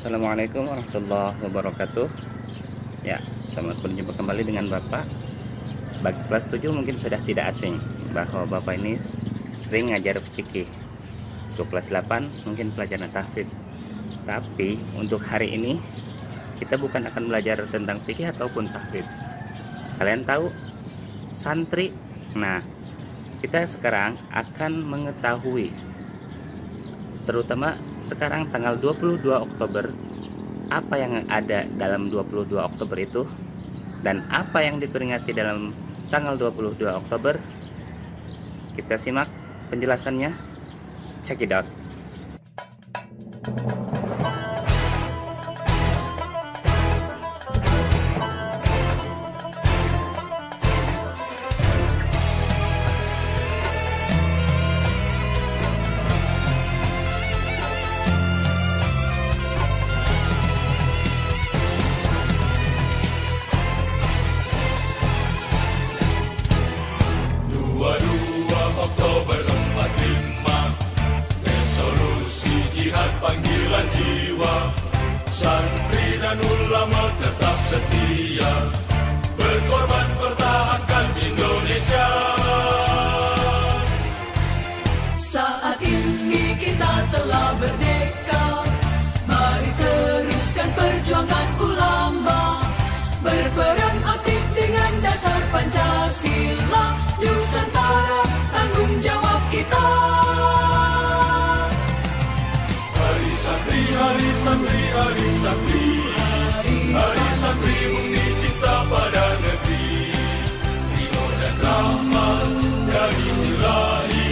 Assalamualaikum warahmatullahi wabarakatuh. Ya, selamat berjumpa kembali dengan Bapak. Bagi kelas 7 mungkin sudah tidak asing bahwa Bapak ini sering ngajar fikih. Untuk kelas 8 mungkin pelajaran tahfidz. Tapi untuk hari ini kita bukan akan belajar tentang fikih ataupun tahfidz. Kalian tahu santri? Nah, kita sekarang akan mengetahui, terutama sekarang tanggal 22 Oktober, apa yang ada dalam 22 Oktober itu dan apa yang diperingati dalam tanggal 22 Oktober. Kita simak penjelasannya. Check it out. Oktober 45, resolusi jihad panggilan jiwa, santri dan ulama tetap setia, berkorban pertahankan Indonesia. Saat ini kita telah merdeka, mari teruskan perjuangan ulama, berperan aktif dengan dasar Pancasila, Nusantara tanggung jawab kita. Hari santri, hari santri, hari santri, hari santri murni cinta pada negeri, ridho dan rahmat dari Ilahi,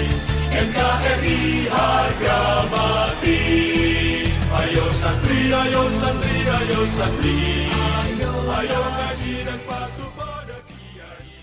NKRI harga mati. Ayo santri, ayo santri, ayo santri, ayo ngaji dan patuh pada kiai.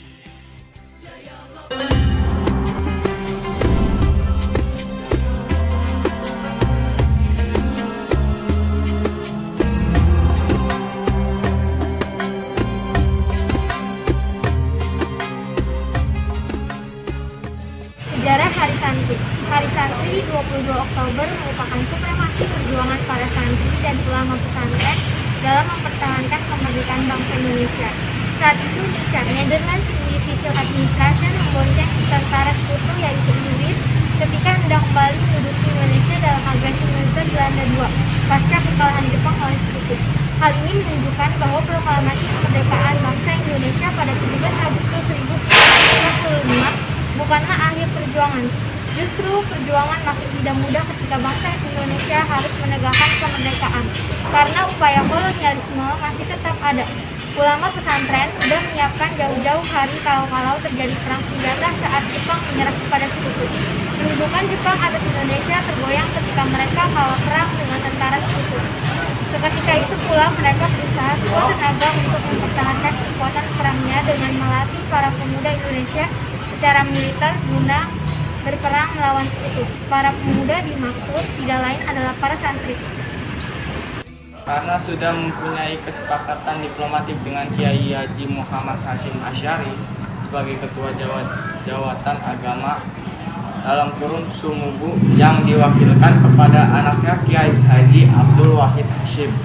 Sejarah Hari Santri. Hari Santri 22 Oktober merupakan supremasi perjuangan para santri dan ulama pesantren dalam mempertahankan kemerdekaan bangsa Indonesia. Saat itu Richard Nederland, Civil Administration, membonceng tentara sekutu yaitu Inggris ketika hendak kembali menduduki Indonesia dalam agresi militer Belanda II pasca kekalahan Jepang oleh sekutu. Hal ini menunjukkan bahwa proklamasi kemerdekaan bangsa Indonesia pada 17 Agustus 1945 bukanlah akhir perjuangan. Justru perjuangan makin tidak mudah ketika bangsa Indonesia harus menegakkan kemerdekaan, karena upaya kolonialisme masih tetap ada. Ulama pesantren sudah menyiapkan jauh-jauh hari kalau terjadi perang senjata saat Jepang menyerah kepada sekutu. Kedudukan Jepang atas Indonesia tergoyang ketika mereka kalah perang dengan tentara sekutu. Seketika itu pula mereka berusaha sekuat tenaga untuk mempertahankan kekuatan perangnya dengan melatih para pemuda Indonesia secara militer guna berperang melawan sekutu. Para pemuda dimaksud tidak lain adalah para santri. Karena sudah mempunyai kesepakatan diplomatik dengan Kiai Haji Muhammad Hasyim Asy'ari sebagai Ketua Jawatan Agama dalam kurun Sumubu yang diwakilkan kepada anaknya Kiai Haji Abdul Wahid Hasyim.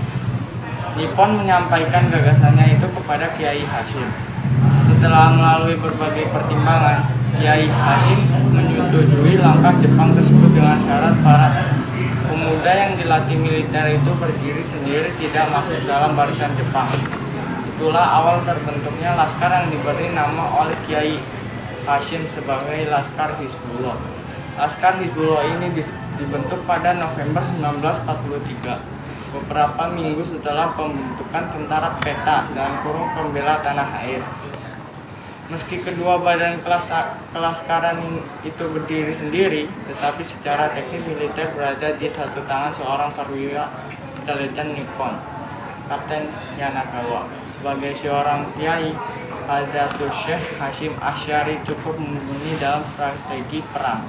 Nippon menyampaikan gagasannya itu kepada Kiai Hasyim. Setelah melalui berbagai pertimbangan, Kiai Hasyim menyetujui langkah Jepang tersebut dengan syarat para pemuda yang dilatih militer itu berdiri sendiri, tidak masuk dalam barisan Jepang. Itulah awal terbentuknya laskar yang diberi nama oleh Kiai Hasyim sebagai Laskar Hizbullah. Laskar Hizbullah ini dibentuk pada November 1943, beberapa minggu setelah pembentukan tentara peta dan kurung pembela tanah air. Meski kedua badan kelaskaran itu berdiri sendiri, tetapi secara teknis militer berada di satu tangan seorang perwira intelijen Nippon, Kapten Yanagawa. Sebagai seorang kiai, Hadratus Syekh Hasyim Asy'ari cukup mumpuni dalam strategi perang.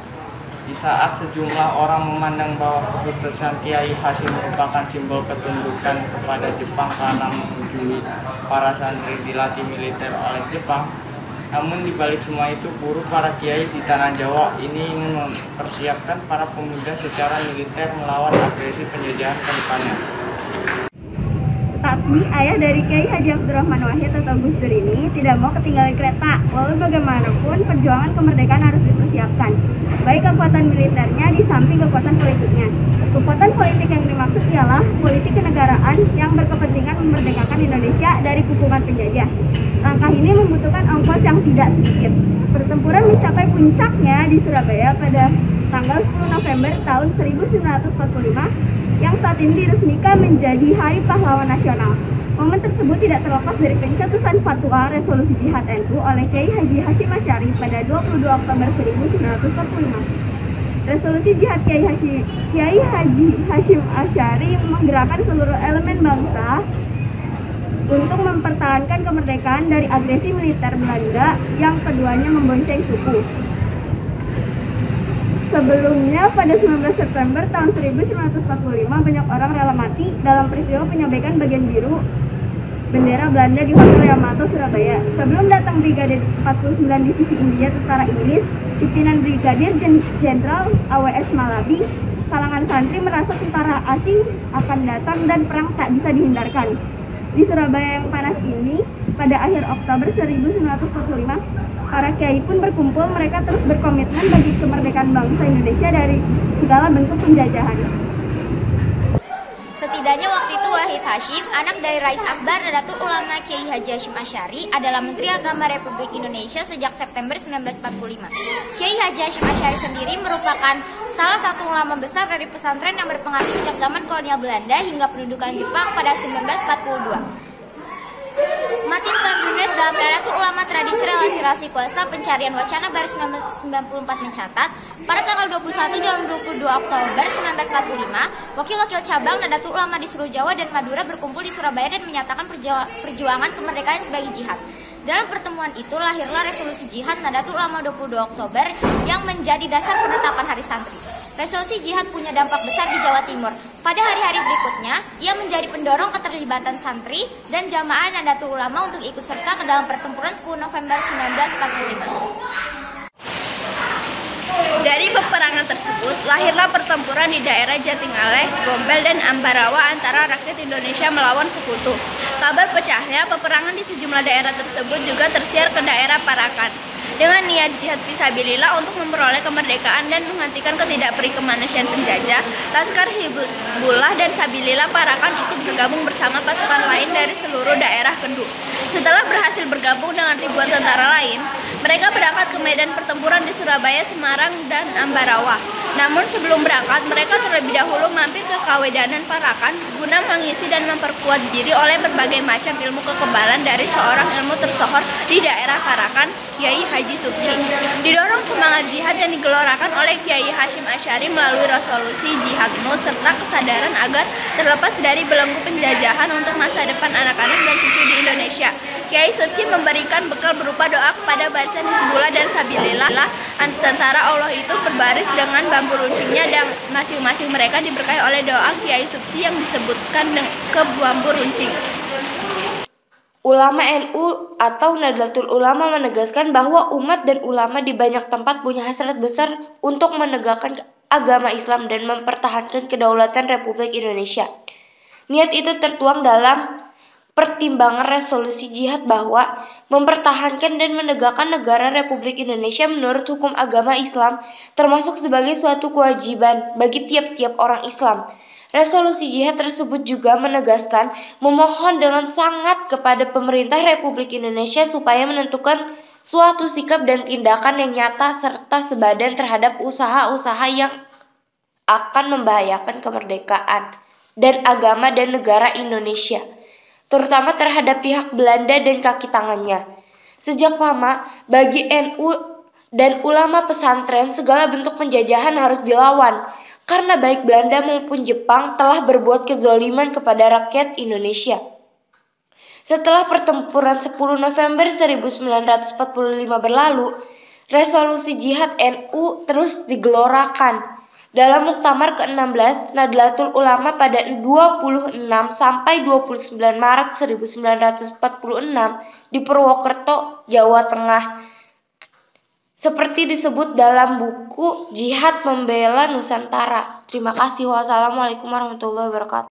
Di saat sejumlah orang memandang bahwa keputusan Kiai Hasyim merupakan simbol ketundukan kepada Jepang karena menghujumi para santri dilatih militer oleh Jepang, namun dibalik semua itu, buruh para kiai di tanah Jawa ini ingin mempersiapkan para pemuda secara militer melawan agresi penjajahan ke depannya. Sukmi, ayah dari Kiai Haji Abdurrahman Wahid atau Gus Dur ini, tidak mau ketinggalan kereta. Walau bagaimanapun, perjuangan kemerdekaan harus dipersiapkan, baik kekuatan militernya di samping kekuatan politiknya. Kekuatan politik yang dimaksud ialah politik kenegaraan yang berkepentingan memerdekakan Indonesia dari kukungan penjajah. Langkah ini membutuhkan ongkos yang tidak sedikit. Pertempuran mencapai puncaknya di Surabaya pada tanggal 10 November tahun 1945 yang saat ini diresmikan menjadi Hari Pahlawan Nasional. Momen tersebut tidak terlepas dari pencetusan fatwa resolusi jihad NU oleh Kiai Haji Hashim Asy'ari pada 22 Oktober 1945. Resolusi jihad Kiai Haji Hashim Asy'ari menggerakkan seluruh elemen bangsa untuk mempertahankan kemerdekaan dari agresi militer Belanda yang keduanya membonceng suku. Sebelumnya, pada 19 September tahun 1945, banyak orang rela mati dalam peristiwa penyobekan bagian biru bendera Belanda di Hotel Yamato, Surabaya. Sebelum datang Brigadir 49 Divisi India Tentara Inggris, pimpinan Brigadir Jenderal AWS Malabi, kalangan santri merasa tentara asing akan datang dan perang tak bisa dihindarkan. Di Surabaya yang panas ini, pada akhir Oktober 1945, para kiai pun berkumpul. Mereka terus berkomitmen bagi kemerdekaan bangsa Indonesia dari segala bentuk penjajahan. Setidaknya waktu itu Wahid Hasyim, anak dari Rais Akbar Nadatul Ulama Kiai Haji Hashim Asy'ari, adalah Menteri Agama Republik Indonesia sejak September 1945. Kiai Haji Hashim Asy'ari sendiri merupakan salah satu ulama besar dari pesantren yang berpengaruh sejak zaman kolonial Belanda hingga pendudukan Jepang pada 1942. Umat Islam Indonesia dalam Nadatul Ulama Tradisi Relasi Kuasa Pencarian Wacana Baru 1994 mencatat, pada tanggal 21 dan 22 Oktober 1945, wakil-wakil cabang Nadatul Ulama di seluruh Jawa dan Madura berkumpul di Surabaya dan menyatakan perjuangan kemerdekaan sebagai jihad. Dalam pertemuan itu lahirlah resolusi jihad Nadatul Ulama 22 Oktober yang menjadi dasar penetapan Hari Santri. Resolusi jihad punya dampak besar di Jawa Timur. Pada hari-hari berikutnya, ia menjadi pendorong keterlibatan santri dan jamaah Nadatul Ulama untuk ikut serta ke dalam pertempuran 10 November 1945. Dari peperangan tersebut, lahirlah pertempuran di daerah Jatingaleh, Gombel, dan Ambarawa antara rakyat Indonesia melawan sekutu. Kabar pecahnya peperangan di sejumlah daerah tersebut juga tersiar ke daerah Parakan. Dengan niat jihad fisabilillah untuk memperoleh kemerdekaan dan menghentikan ketidakperikemanusiaan penjajah, Laskar Hizbullah dan Sabilillah Parakan ikut bergabung bersama pasukan lain dari seluruh daerah penduduk. Setelah berhasil bergabung dengan ribuan tentara lain, mereka berangkat ke medan pertempuran di Surabaya, Semarang, dan Ambarawa. Namun sebelum berangkat, mereka terlebih dahulu mampir ke Kawedanan Parakan guna mengisi dan memperkuat diri oleh berbagai macam ilmu kekebalan dari seorang ilmu tersohor di daerah Parakan, Kiai Haji Sukmi. Didorong semangat jihad yang digelorakan oleh Kiai Hashim Asy'ari melalui resolusi jihadmu serta kesadaran agar terlepas dari belenggu penjajahan untuk masa depan anak-anak dan cucu di Indonesia, Kiai Sukmi memberikan bekal berupa doa kepada barisan Hizbullah dan Sabilillah. Tentara Allah itu berbaris dengan bambu runcingnya dan masing-masing mereka diberkahi oleh doa Kiai Sukmi yang disebutkan ke bambu runcing. Ulama NU atau Nahdlatul Ulama menegaskan bahwa umat dan ulama di banyak tempat punya hasrat besar untuk menegakkan agama Islam dan mempertahankan kedaulatan Republik Indonesia. Niat itu tertuang dalam pertimbangan resolusi jihad bahwa mempertahankan dan menegakkan negara Republik Indonesia menurut hukum agama Islam termasuk sebagai suatu kewajiban bagi tiap-tiap orang Islam. Resolusi jihad tersebut juga menegaskan memohon dengan sangat kepada pemerintah Republik Indonesia supaya menentukan suatu sikap dan tindakan yang nyata serta sebadan terhadap usaha-usaha yang akan membahayakan kemerdekaan dan agama dan negara Indonesia, terutama terhadap pihak Belanda dan kaki tangannya. Sejak lama, bagi NU dan ulama pesantren, segala bentuk penjajahan harus dilawan, karena baik Belanda maupun Jepang telah berbuat kezaliman kepada rakyat Indonesia. Setelah pertempuran 10 November 1945 berlalu, resolusi jihad NU terus digelorakan. Dalam Muktamar ke-16 Nahdlatul Ulama pada 26 sampai 29 Maret 1946 di Purwokerto, Jawa Tengah, seperti disebut dalam buku Jihad Membela Nusantara. Terima kasih. Wassalamualaikum warahmatullahi wabarakatuh.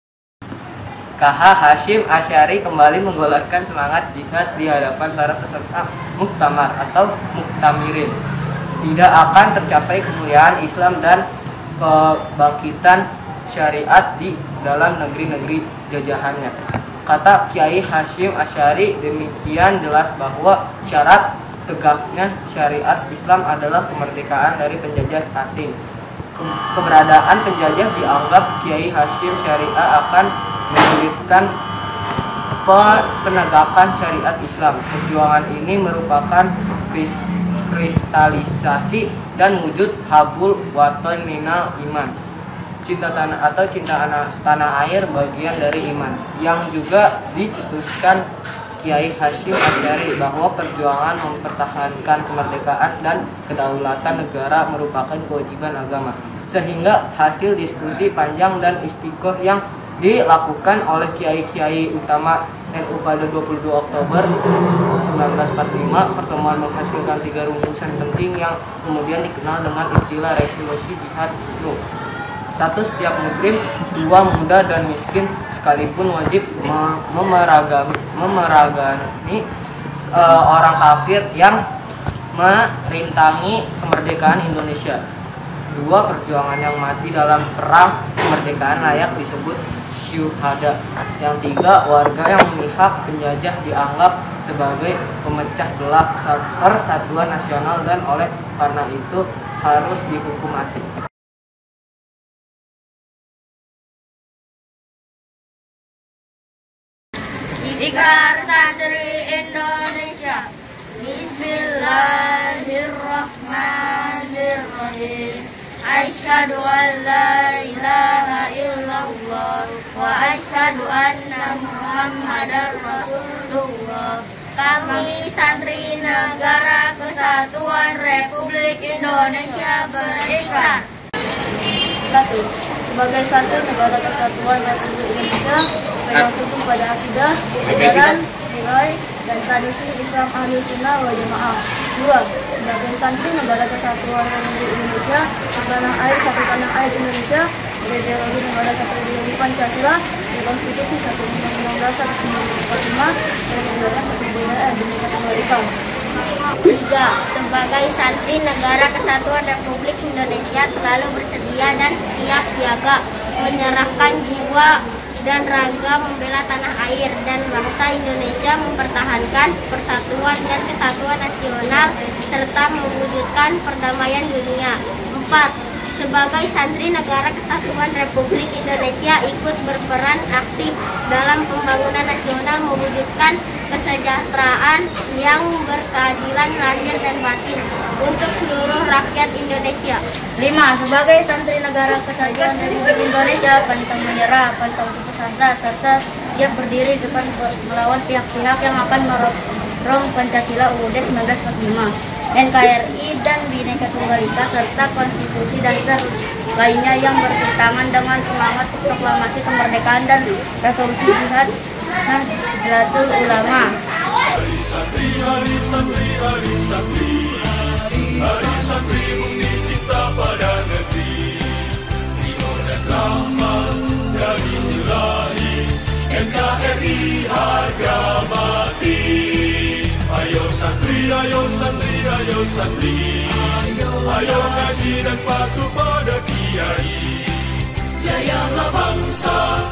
KH Hasyim Asy'ari kembali menggolorkan semangat jihad di hadapan para peserta muktamar atau muktamirin. Tidak akan tercapai kemuliaan Islam dan kebangkitan syariat di dalam negeri-negeri jajahannya. Kata Kiai Hasyim Asy'ari demikian jelas bahwa syarat tegaknya syariat Islam adalah kemerdekaan dari penjajah asing. Keberadaan penjajah dianggap Kiai Hasyim Syariah akan menyulitkan penegakan syariat Islam. Perjuangan ini merupakan kristalisasi dan wujud habul waton minal iman. Cinta tanah atau cinta tanah air bagian dari iman, yang juga dicetuskan Kiai Hasyim Asy'ari bahwa perjuangan mempertahankan kemerdekaan dan kedaulatan negara merupakan kewajiban agama. Sehingga hasil diskusi panjang dan istiqoh yang dilakukan oleh kiai-kiai utama NU pada 22 Oktober 1945, pertemuan menghasilkan 3 rumusan penting yang kemudian dikenal dengan istilah resolusi jihad itu. 1. Setiap muslim, 2. Muda dan miskin sekalipun wajib memeragami orang kafir yang merintangi kemerdekaan Indonesia. 2. Perjuangan yang mati dalam perang kemerdekaan layak disebut syuhada. Yang 3. Warga yang memihak penjajah dianggap sebagai pemecah belah persatuan nasional dan oleh karena itu harus dihukum mati. Ikrar Santri Indonesia. Bismillahirrahmanirrahim. Asyhadu an la ilaha illallah wa asyhadu anna Muhammadar Rasulullah. Kami santri Negara Kesatuan Republik Indonesia berikrar. 1. Sebagai santri Negara Kesatuan Republik Indonesia, pegang teguh pada akidah, ajaran, nilai, dan tradisi Islam Ahlussunnah wal Jamaah. 2. Sebagai santri Negara Kesatuan Republik Indonesia, tanah air satu tanah air Indonesia, ideologi negara satu ideologi Pancasila, Konstitusi 1 Undang-Undang Dasar 1945, dan negara satu budaya Indonesia Kembalikan. 3. Sebagai santri Negara Kesatuan Republik Indonesia selalu bersedia dan siap siaga menyerahkan jiwa dan raga membela tanah air dan bangsa Indonesia, mempertahankan persatuan dan kesatuan nasional serta mewujudkan perdamaian dunia. 4. Sebagai santri Negara Kesatuan Republik Indonesia ikut berperan aktif dalam pembangunan nasional, mewujudkan kesejahteraan yang berkeadilan lahir dan batin untuk seluruh rakyat Indonesia. 5. Sebagai santri Negara Kesatuan Republik Indonesia, pantang menyerah, pantang putus asa, serta siap berdiri depan melawan pihak-pihak yang akan merong Pancasila UUD 1945. NKRI dan Bhinneka Tunggal Ika serta konstitusi dasar lainnya yang bertentangan dengan semangat proklamasi kemerdekaan dan resolusi jihad Nahdlatul Ulama. Hari santri, hari santri, hari santri, hari santri murni cinta pada negeri, timur dan rahmat dari ilahi, NKRI harga mati. Ayo santri, ayo santri, ayo santri, ayo ngaji dan patuh pada kiai. Jayalah bangsa,